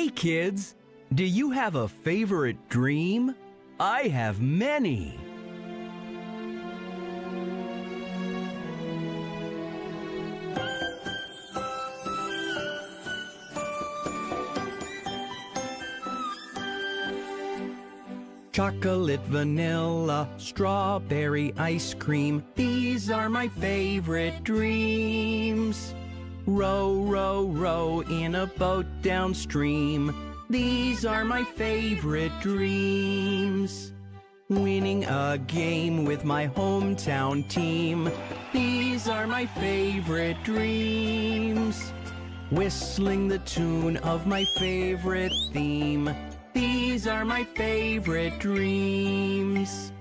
Hey kids, do you have a favorite dream? I have many. Chocolate, vanilla, strawberry ice cream. These are my favorite dreams. Row, row, row in a boat downstream. These are my favorite dreams. Winning a game with my hometown team. These are my favorite dreams. Whistling the tune of my favorite theme. These are my favorite dreams.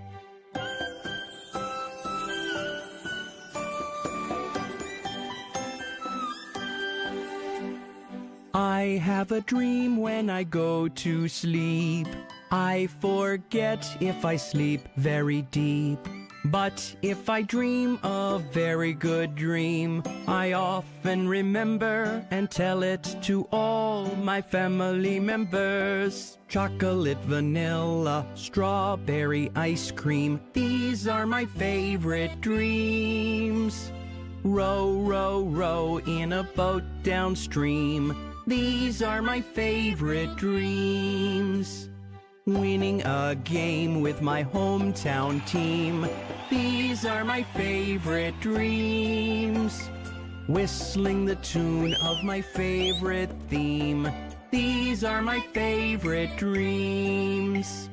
I have a dream when I go to sleep. I forget if I sleep very deep. But if I dream a very good dream, I often remember and tell it to all my family members. Chocolate, vanilla, strawberry ice cream. These are my favorite dreams. Row, row, row in a boat downstream. These are my favorite dreams. Winning a game with my hometown team. These are my favorite dreams. Whistling the tune of my favorite theme. These are my favorite dreams.